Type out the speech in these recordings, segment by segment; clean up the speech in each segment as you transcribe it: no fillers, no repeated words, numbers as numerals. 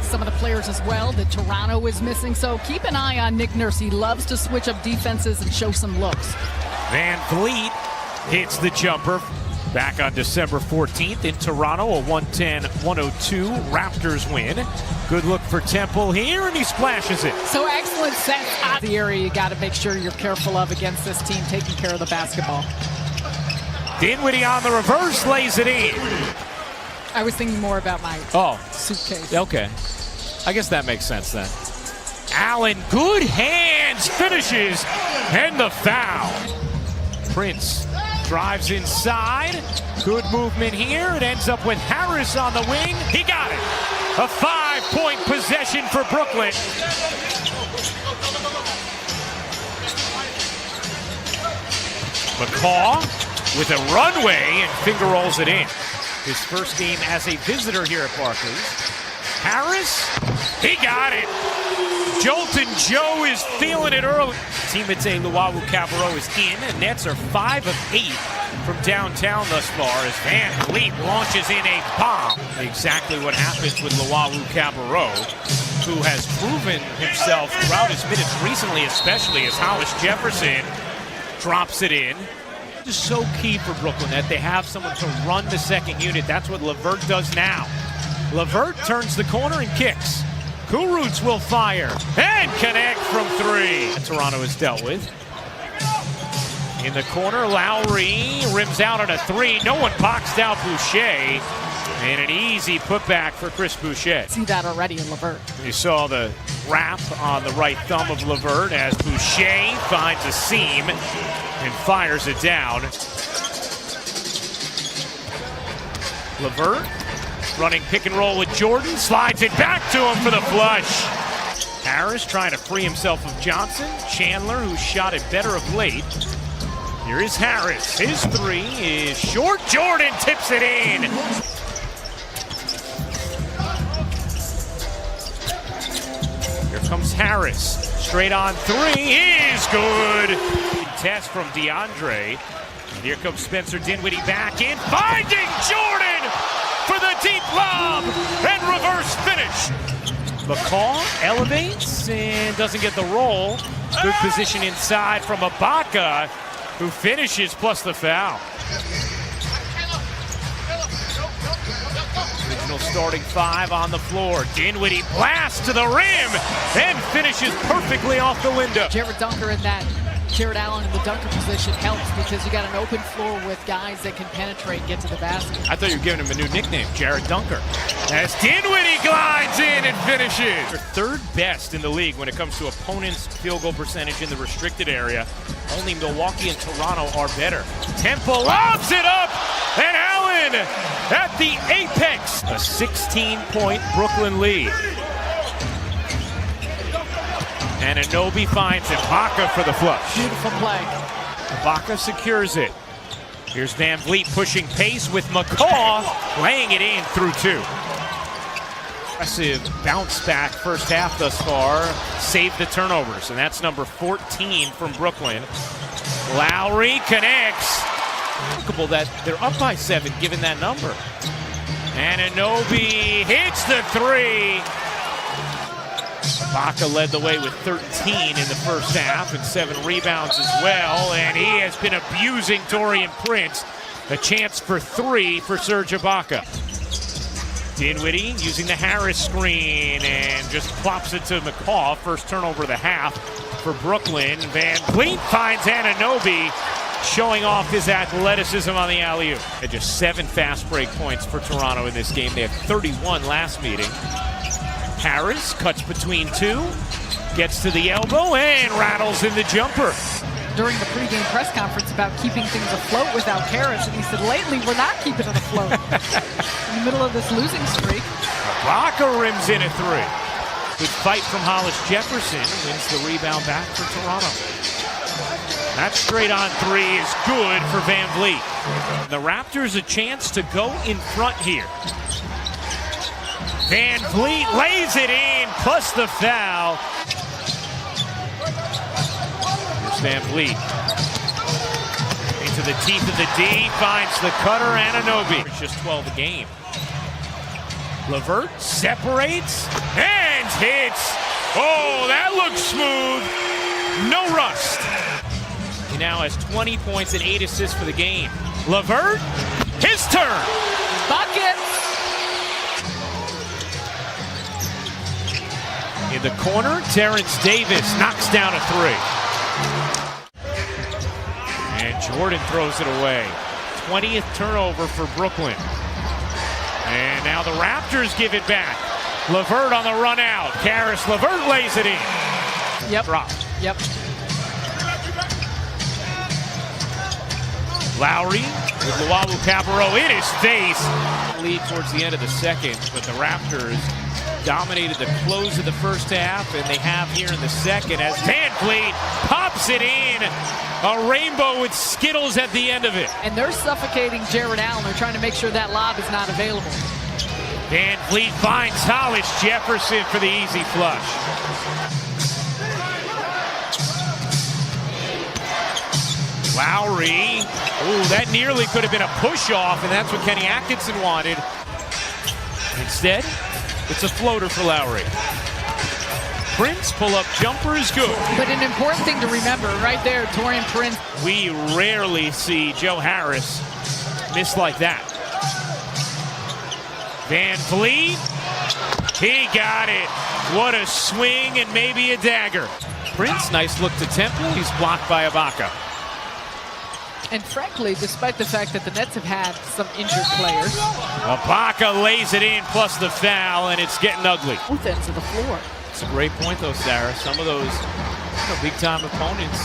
some of the players as well that Toronto is missing. So keep an eye on Nick Nurse. He loves to switch up defenses and show some looks. Van Vliet hits the jumper back on December 14th in Toronto, a 110-102 Raptors win. Good look for Temple here, and he splashes it. So excellent sense out the area you got to make sure you're careful of against this team taking care of the basketball. Dinwiddie on the reverse, lays it in. I was thinking more about my suitcase. Okay. I guess that makes sense then. Allen, good hands, finishes, and the foul. Prince drives inside. Good movement here. It ends up with Harris on the wing. He got it. A 5-point possession for Brooklyn. McCaw with a runway and finger rolls it in. His first game as a visitor here at Barclays. Harris, he got it. Jolton Joe is feeling it early. Teammate Luau Cabarro is in, and Nets are 5 of 8 from downtown thus far as Van Vliet launches in a bomb. Exactly what happens with Luau Cabarro, who has proven himself throughout his minutes recently, especially as Hollis Jefferson drops it in. It's so key for Brooklyn that they have someone to run the second unit. That's what LeVert does now. LeVert turns the corner and kicks. Kurucs will fire and connect from 3. Toronto is dealt with. In the corner, Lowry rims out on a 3. No one boxed out Boucher. And an easy putback for Chris Boucher. See that already in LeVert. You saw the wrap on the right thumb of LeVert as Boucher finds a seam and fires it down. LeVert running pick and roll with Jordan, slides it back to him for the flush. Harris trying to free himself of Johnson. Chandler, who shot it better of late. Here is Harris. His 3 is short. Jordan tips it in. Here comes Harris. Straight on 3 is good. Test from DeAndre. And here comes Spencer Dinwiddie back in, finding Jordan for the deep lob and reverse finish. McCaw elevates and doesn't get the roll. Good position inside from Ibaka, who finishes plus the foul. Original starting 5 on the floor. Dinwiddie blasts to the rim and finishes perfectly off the window. Jared Allen in the dunker position helps because you got an open floor with guys that can penetrate and get to the basket. I thought you were giving him a new nickname, Jared Dunker. As Dinwiddie glides in and finishes. They're 3rd best in the league when it comes to opponents' field goal percentage in the restricted area. Only Milwaukee and Toronto are better. Temple lobs it up, and Allen at the apex. A 16-point Brooklyn lead. And Anunoby finds Ibaka for the flush. Beautiful play. Ibaka secures it. Here's Van Vliet pushing pace with McCaw, laying it in through 2. Impressive bounce back first half thus far. Saved the turnovers, and that's number 14 from Brooklyn. Lowry connects. Remarkable that they're up by 7 given that number. And Anunoby hits the 3. Ibaka led the way with 13 in the first half and 7 rebounds as well, and he has been abusing Taurean Prince. A chance for 3 for Serge Ibaka. Dinwiddie using the Harris screen and just plops it to McCaw. First turnover of the half for Brooklyn. Van Vliet finds Anunoby, showing off his athleticism on the alley-oop. And just 7 fast break points for Toronto in this game. They had 31 last meeting. Harris cuts between 2, gets to the elbow, and rattles in the jumper. During the pregame press conference about keeping things afloat without Harris, and he said, lately we're not keeping it afloat. In the middle of this losing streak. Ibaka rims in a 3. Good fight from Hollis Jefferson, wins the rebound back for Toronto. That straight on 3 is good for Van Vliet. The Raptors a chance to go in front here. Van Vliet lays it in, plus the foul. Here's Van Vliet. Into the teeth of the D, finds the cutter, Anunoby. It's just 12 a game. Levert separates and hits. Oh, that looks smooth. No rust. He now has 20 points and 8 assists for the game. Levert, his turn. Bucket. In the corner, Terrence Davis knocks down a three. And Jordan throws it away. 20th turnover for Brooklyn. And now the Raptors give it back. Levert on the run out. Karis LeVert lays it in. Yep. Drop. Yep. Lowry with Luau Cabarro in his face. Lead towards the end of the second, but the Raptors dominated the close of the first half, and they have here in the second as Van Vliet pops it in. A rainbow with Skittles at the end of it. And they're suffocating Jared Allen. They're trying to make sure that lob is not available. Van Vliet finds Hollis Jefferson for the easy flush. Lowry. Ooh, that nearly could have been a push-off, and that's what Kenny Atkinson wanted. Instead, it's a floater for Lowry. Prince pull-up jumper is good. But an important thing to remember right there, Taurean Prince. We rarely see Joe Harris miss like that. Van Vliet, he got it. What a swing and maybe a dagger. Prince, nice look to Temple. He's blocked by Ibaka. And frankly, despite the fact that the Nets have had some injured players, Ibaka lays it in plus the foul, and it's getting ugly. both ends of the floor. It's a great point, though, Sarah. Some of those big-time opponents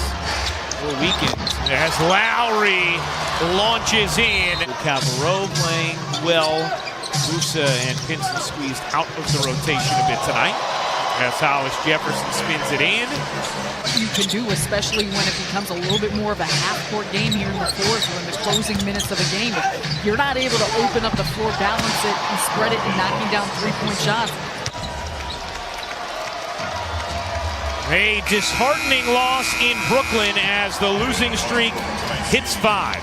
were weakened. As Lowry launches in. Cabarro playing well. Musa and Pinson squeezed out of the rotation a bit tonight. As Hollis Jefferson spins it in. You can do, especially when it becomes a little bit more of a half-court game here in the fourth or in the closing minutes of a game. If you're not able to open up the floor, balance it, and spread it, and knocking down three-point shots. A disheartening loss in Brooklyn as the losing streak hits 5.